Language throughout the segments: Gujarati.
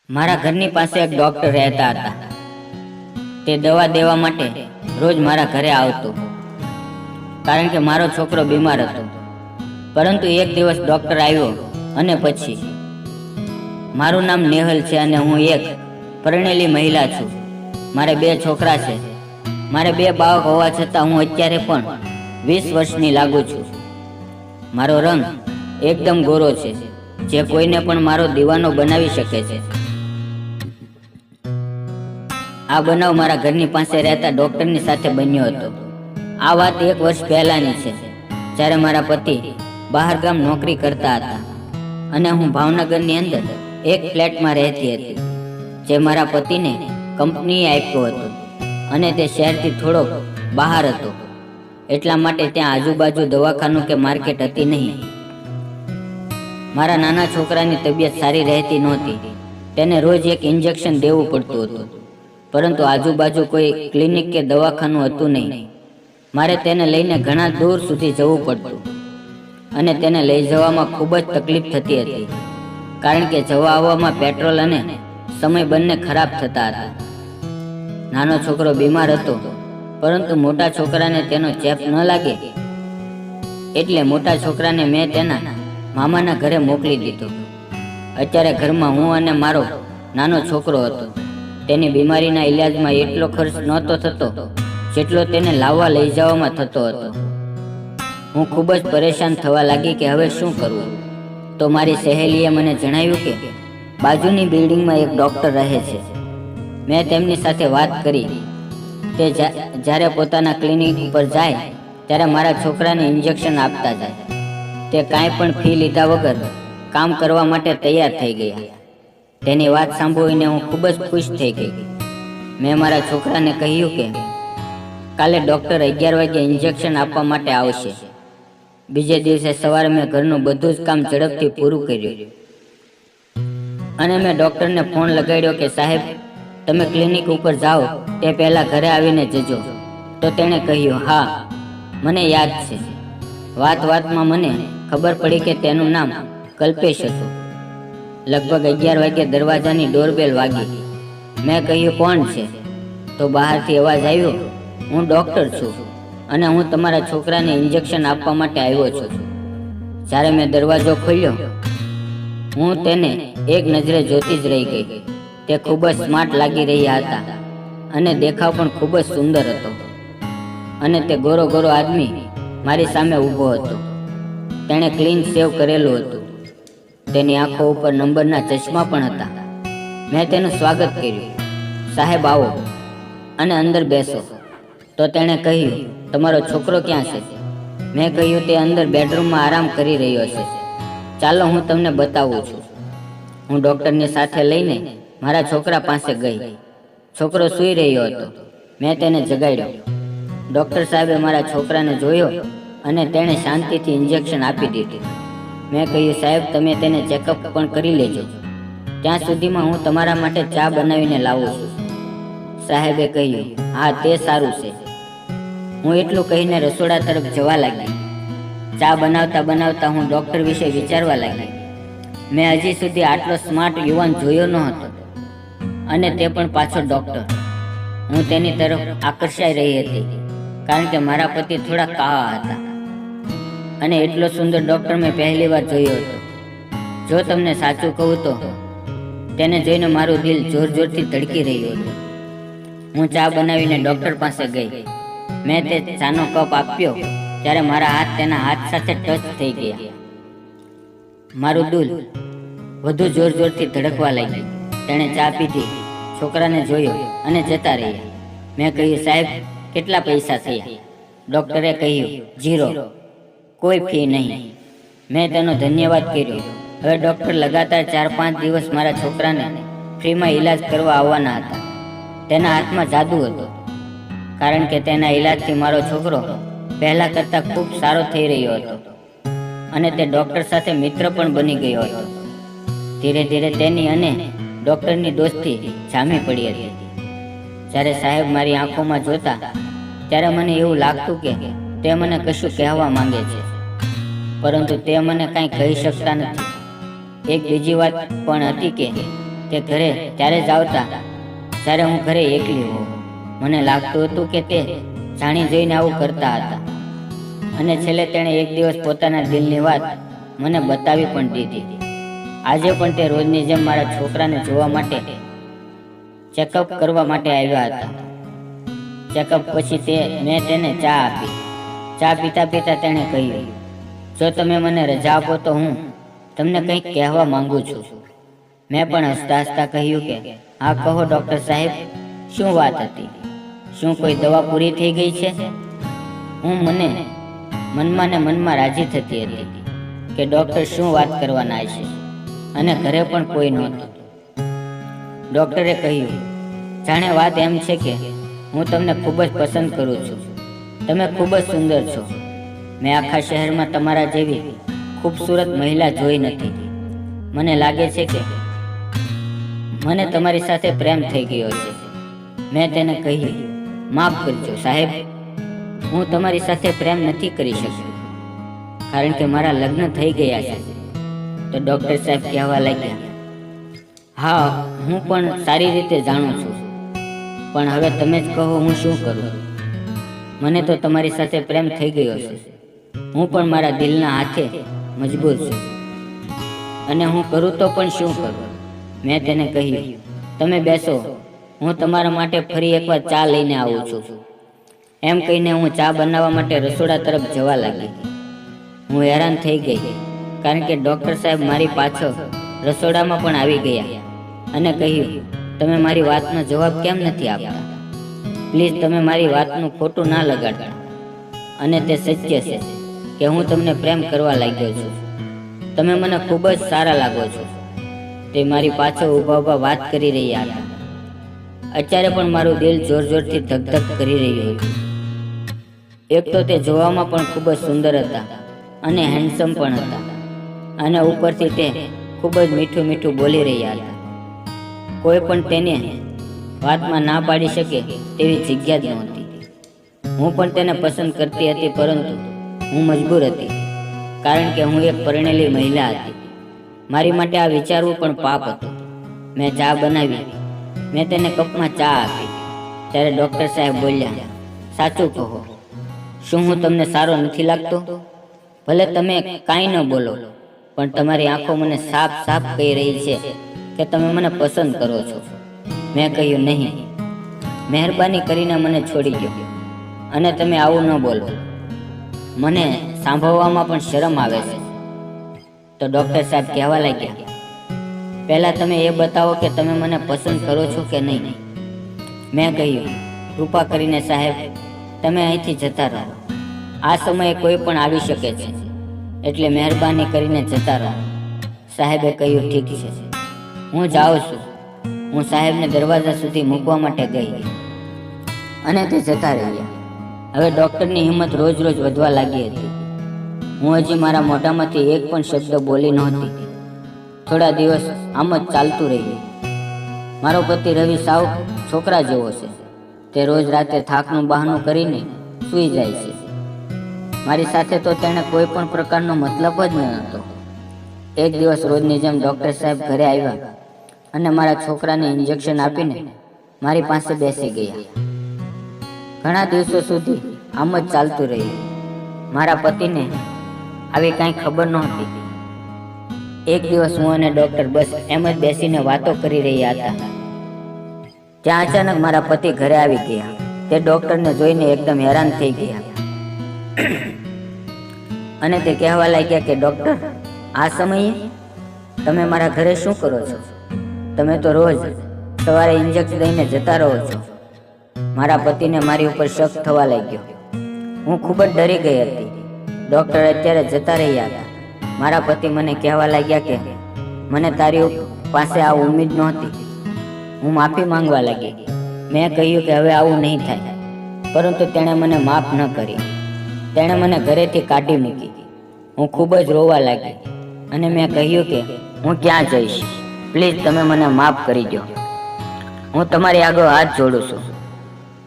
મારા ઘરની પાસે એક ડૉક્ટર રહેતા હતા. તે દવા દેવા માટે રોજ મારા ઘરે આવતો, કારણ કે મારો છોકરો બીમાર હતો. પરંતુ એક દિવસ ડૉક્ટર આવ્યો અને પછી મારું નામ નેહલ છે અને હું એક પરણેલી મહિલા છું. મારે 2 છોકરા છે. મારે 2 બાળક હોવા છતાં હું અત્યારે પણ 20 વર્ષની લાગુ છું. મારો રંગ એકદમ ગોરો છે, જે કોઈને પણ મારો દીવાનો બનાવી શકે છે. આ બનાવ મારા ઘરની પાસે રહેતા ડૉક્ટરની સાથે બન્યો હતો. આ વાત 1 વર્ષ પહેલાંની છે, જ્યારે મારા પતિ બહાર ગામ નોકરી કરતા હતા અને હું ભાવનગરની અંદર એક ફ્લેટમાં રહેતી હતી, જે મારા પતિને કંપનીએ આપ્યો હતો અને તે શહેરથી થોડોક બહાર હતો. એટલા માટે ત્યાં આજુબાજુ દવાખાનું કે માર્કેટ હતી નહીં. મારા નાના છોકરાની તબિયત સારી રહેતી નહોતી. તેને રોજ એક ઇન્જેક્શન દેવું પડતું હતું, પરંતુ આજુબાજુ કોઈ ક્લિનિક કે દવાખાનું હતું નહીં. મારે તેને લઈને ઘણા દૂર સુધી જવું પડતું અને તેને લઈ જવામાં ખૂબ જ તકલીફ થતી હતી, કારણ કે જવા આવવામાં પેટ્રોલ અને સમય બંને ખરાબ થતા હતા. નાનો છોકરો બીમાર હતો, પરંતુ મોટા છોકરાને તેનો ચેપ ન લાગે એટલે મોટા છોકરાને મેં તેના મામાના ઘરે મોકલી દીધો. અત્યારે ઘરમાં હું અને મારો નાનો છોકરો હતો. તેની બીમારીના ઈલાજમાં એટલો ખર્ચ નહોતો થતો જેટલો તેને લાવવા લઈ જવામાં થતો હતો. હું ખૂબ જ પરેશાન થવા લાગી કે હવે શું કરવું. તો મારી સહેલીએ મને જણાવ્યું કે બાજુની બિલ્ડિંગમાં એક ડૉક્ટર રહે છે. મેં તેમની સાથે વાત કરી. તે જ્યારે પોતાના ક્લિનિક પર જાય ત્યારે મારા છોકરાને ઇન્જેક્શન આપતા જાય. તે કાંઈ પણ ફી લીધા વગર કામ કરવા માટે તૈયાર થઈ ગયા. તેની વાત સાંભળીને હું ખૂબ જ ખુશ થઈ ગઈ. મેં મારા છોકરાને કહ્યું કે કાલે ડૉક્ટર 11 વાગે ઇન્જેક્શન આપવા માટે આવશે. બીજે દિવસે સવારે મેં ઘરનું બધું જ કામ ઝડપથી પૂરું કર્યું અને મેં ડૉક્ટરને ફોન લગાડ્યો કે સાહેબ, તમે ક્લિનિક ઉપર જાઓ તે પહેલાં ઘરે આવીને જજો. તો તેણે કહ્યું, હા, મને યાદ છે. વાતમાં મને ખબર પડી કે તેનું નામ કલ્પેશ હતું. લગભગ 11 વાગે દરવાજાની ડોરબેલ વાગી. મેં કહ્યું, કોણ છે? તો બહારથી અવાજ આવ્યો, હું ડૉક્ટર છું અને હું તમારા છોકરાને ઇન્જેક્શન આપવા માટે આવ્યો છું. જ્યારે મેં દરવાજો ખોલ્યો, હું તેને એક નજરે જોતી જ રહી ગઈ. તે ખૂબ જ સ્માર્ટ લાગી રહ્યા હતા અને દેખાવ પણ ખૂબ જ સુંદર હતો. અને તે ગોરો આદમી મારી સામે ઊભો હતો. તેણે ક્લીન શેવ કરેલું હતું. તેની આંખો ઉપર નંબરના ચશ્મા પણ હતા. મેં તેનું સ્વાગત કર્યું. સાહેબ, આવો અને અંદર બેસો. તો તેણે કહ્યું, તમારો છોકરો ક્યાં છે? મેં કહ્યું, તે અંદર બેડરૂમમાં આરામ કરી રહ્યો છે. ચાલો હું તમને બતાવું છું. હું ડૉક્ટરની સાથે લઈને મારા છોકરા પાસે ગઈ. છોકરો સૂઈ રહ્યો હતો. મેં તેને જગાડ્યો. ડૉક્ટર સાહેબે મારા છોકરાને જોયો અને તેણે શાંતિથી ઇન્જેક્શન આપી દીધું. મેં કહ્યું, સાહેબ, તમે તેને ચેકઅપ પણ કરી લેજો. ત્યાં સુધીમાં હું તમારા માટે ચા બનાવીને લાવું છું. સાહેબે કહ્યું, હા, તે સારું છે. હું એટલું કહીને રસોડા તરફ જવા લાગી. ચા બનાવતા હું ડૉક્ટર વિશે વિચારવા લાગી. મેં હજી સુધી આટલો સ્માર્ટ યુવાન જોયો ન હતો, અને તે પણ પાછો ડૉક્ટર. હું તેની તરફ આકર્ષાઈ રહી હતી, કારણ કે મારા પતિ થોડા કાળા હતા અને એટલો સુંદર ડૉક્ટર મેં પહેલી વાર જોયો હતો. જો તમને સાચું કહું તો તેને જોઈને મારું દિલ જોરથી ધડકી રહ્યું હતું. હું ચા બનાવીને ડૉક્ટર પાસે ગઈ. મેં તે ચાનો કપ આપ્યો ત્યારે મારા હાથ તેના હાથ સાથે ટચ થઈ ગયા. મારું દિલ વધુ જોરથી ધડકવા લાગ્યું. તેણે ચા પીધી, છોકરાને જોયો અને જતા રહ્યા. મેં કહ્યું, સાહેબ, કેટલા પૈસા થયા? ડૉક્ટરે કહ્યું, 0, કોઈ ફી નહીં. મેં તેનો ધન્યવાદ કર્યો. હવે ડૉક્ટર લગાતાર 4-5 દિવસ મારા છોકરાને ફ્રીમાં ઈલાજ કરવા આવવાના હતા. તેના હાથમાં જાદુ હતો, કારણ કે તેના ઈલાજથી મારો છોકરો પહેલાં કરતાં ખૂબ સારો થઈ રહ્યો હતો અને તે ડૉક્ટર સાથે મિત્ર પણ બની ગયો હતો. ધીરે ધીરે તેની અને ડૉક્ટરની દોસ્તી જામી પડી હતી. જ્યારે સાહેબ મારી આંખોમાં જોતા ત્યારે મને એવું લાગતું કે તે મને કશું કહેવા માંગે છે, પરંતુ તે મને કાંઈ કહી શકતા નથી. એક બીજી વાત પણ હતી કે તે ઘરે ત્યારે જ આવતા જ્યારે હું ઘરે એકલી હોઉં. મને લાગતું હતું કે તે જાણી જોઈને આવું કરતા હતા. અને છેલ્લે તેણે એક દિવસ પોતાના દિલની વાત મને બતાવી પણ દીધી. આજે પણ તે રોજની જેમ મારા છોકરાને જોવા માટે ચેકઅપ કરવા માટે આવ્યા હતા. ચેકઅપ પછી મેં તેને ચા આપી. ચા પીતા પીતા તેણે કહ્યું, જો તમે મને રજા આપો તો હું તમને કંઈક કહેવા માંગુ છું. મેં પણ હસતા હસતા કહ્યું કે હા કહો ડૉક્ટર સાહેબ, શું વાત હતી? શું કોઈ દવા પૂરી થઈ ગઈ છે? હું મનમાં ને મનમાં રાજી થતી હતી કે ડૉક્ટર શું વાત કરવાના છે, અને ઘરે પણ કોઈ નહોતું. ડૉક્ટરે કહ્યું, જાણે વાત એમ છે કે હું તમને ખૂબ જ પસંદ કરું છું. તમે ખૂબ જ સુંદર છો. મેં આખા શહેરમાં તમારા જેવી ખૂબસૂરત મહિલા જોઈ નથી. મને લાગે છે કે મને તમારી સાથે પ્રેમ થઈ ગયો છે. મેં તેને કહ્યું, માફ કરજો સાહેબ, હું તમારી સાથે પ્રેમ નથી કરી શકતો કારણ કે મારા લગ્ન થઈ ગયા છે. તો ડૉક્ટર સાહેબ કહેવા લાગ્યા, હા હું પણ સારી રીતે જાણું છું, પણ હવે તમે જ કહો હું શું કરું? મને તો તમારી સાથે પ્રેમ થઈ ગયો છે. હું પણ મારા દિલના હાથે મજબૂર છું, અને હું કરું તો પણ શું કરું? મેં તેને કહ્યું, તમે બેસો, હું તમારા માટે ફરી એકવાર ચા લઈને આવું છું. એમ કહીને હું ચા બનાવવા માટે રસોડા તરફ જવા લાગી. હું હેરાન થઈ ગઈ કારણ કે ડૉક્ટર સાહેબ મારી પાછળ રસોડામાં પણ આવી ગયા અને કહ્યું, તમે મારી વાતનો જવાબ કેમ નથી આપતા? પ્લીઝ તમે મારી વાતનું ખોટું ના લગાડતા. અને તે સત્ય છે કે હું તમને પ્રેમ કરવા લાગ્યો છું. તમે મને ખૂબ જ સારા લાગો છો. તે મારી પાછળ ઊભા ઊભા વાત કરી રહ્યા હતા. અત્યારે પણ મારું દિલ જોર જોરથી ધક ધક કરી રહ્યું હતું. એક તો તે જોવામાં પણ ખૂબ જ સુંદર હતા અને હેન્ડસમ પણ હતા, અને ઉપરથી તે ખૂબ જ મીઠું મીઠું બોલી રહ્યા હતા. કોઈ પણ તેને વાતમાં ના પાડી શકે તેવી જગ્યા જ નહોતી. હું પણ તેને પસંદ કરતી હતી, પરંતુ હું મજબૂર હતી કારણ કે હું એક પરણેલી મહિલા હતી. મારી માટે આ વિચારવું પણ પાપ હતું. મેં ચા બનાવી. મેં તેને કપમાં ચા આપી. ત્યારે ડૉક્ટર સાહેબ બોલ્યા, સાચું કહો, શું હું તમને સારો નથી લાગતો? ભલે તમે કાંઈ ન બોલો, પણ તમારી આંખો મને સાફ સાફ કહી રહી છે કે તમે મને પસંદ કરો છો. મેં કહ્યું, નહીં, મહેરબાની કરીને મને છોડી દો અને તમે આવું ન બોલો. મને સાંભળવામાં પણ શરમ આવે છે. તો ડૉક્ટર સાહેબ કહેવા લાગ્યા, પહેલાં તમે એ બતાવો કે તમે મને પસંદ કરો છો કે નહીં. મેં કહ્યું, કૃપા કરીને સાહેબ, તમે અહીંથી જતા રહો. આ સમયે કોઈ પણ આવી શકે છે, એટલે મહેરબાની કરીને જતા રહો. સાહેબે કહ્યું, ઠીક છે, હું જાઉં છું. હું સાહેબને દરવાજા સુધી મૂકવા માટે ગઈ અને તે જતા રહ્યા. હવે ડૉક્ટરની હિંમત રોજ રોજ વધવા લાગી હતી. હું હજી મારા મોઢામાંથી એક પણ શબ્દ બોલી નહોતી. થોડા દિવસ આમ જ ચાલતું રહ્યું. મારો પતિ રવિ સાવ છોકરા જેવો છે. તે રોજ રાતે થાકનું બહાનું કરીને સૂઈ જાય છે. મારી સાથે તો તેણે કોઈ પણ પ્રકારનો મતલબ જ ન હતો. એક દિવસ રોજની જેમ ડૉક્ટર સાહેબ ઘરે આવ્યા અને મારા છોકરાને ઇન્જેક્શન આપીને મારી પાસે બેસી ગયા. ઘણા દિવસો સુધી આમ જ ચાલતું રહ્યું. મારા પતિને આવી કાંઈ ખબર નહોતી. એક દિવસ હું અને ડૉક્ટર બસ એમ જ બેસીને વાતો કરી રહ્યા હતા. ત્યાં અચાનક મારા પતિ ઘરે આવી ગયા. તે ડૉક્ટરને જોઈને એકદમ હેરાન થઈ ગયા અને તે કહેવા લાગ્યા કે ડૉક્ટર, આ સમયે તમે મારા ઘરે શું કરો છો? તમે તો રોજ સવારે ઇન્જેક્શન દઈને જતા રહો છો. મારા પતિને મારી ઉપર શક થવા લાગ્યો. હું ખૂબ જ ડરી ગઈ હતી. ડૉક્ટર અત્યારે જતા રહ્યા હતા. મારા પતિ મને કહેવા લાગ્યા કે મને તારી પાસે આ ઉમ્મીદ નહોતી. હું માફી માંગવા લાગી. મેં કહ્યું કે હવે આવું નહીં થાય, પરંતુ તેણે મને માફ ન કરી. તેણે મને ઘરેથી કાઢી મૂકી. હું ખૂબ જ રોવા લાગી અને મેં કહ્યું કે હું ક્યાં જઈશ? પ્લીઝ તમે મને માફ કરી દો. હું તમારી આગળ હાથ જોડું છું.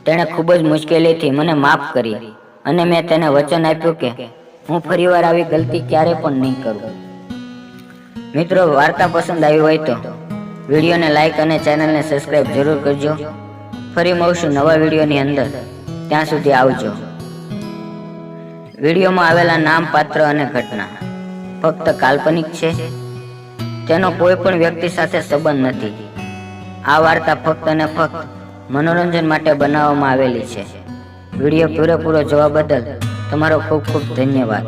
તેણે ખૂબ જ મુશ્કેલીથી મને માફ કરી અને મેં તેને વચન આપ્યું કે હું ફરીવાર આવી ગલતી ક્યારે પણ નહીં કરું. મિત્રો, વાર્તા પસંદ આવી હોય તો વિડીયોને લાઈક અને ચેનલને સબસ્ક્રાઈબ જરૂર કરજો. ફરી મળશું નવા વિડીયોની અંદર. ત્યાં સુધી આવજો. વિડીયોમાં આવેલા નામ, પાત્ર અને ઘટના ફક્ત કાલ્પનિક છે. તેનો કોઈ પણ વ્યક્તિ સાથે સંબંધ નથી. આ વાર્તા ફક્ત અને ફક્ત મનોરંજન માટે બનાવવામાં આવેલી છે. વિડીયો પૂરેપૂરો જોવા બદલ તમારો ખૂબ ખૂબ ધન્યવાદ.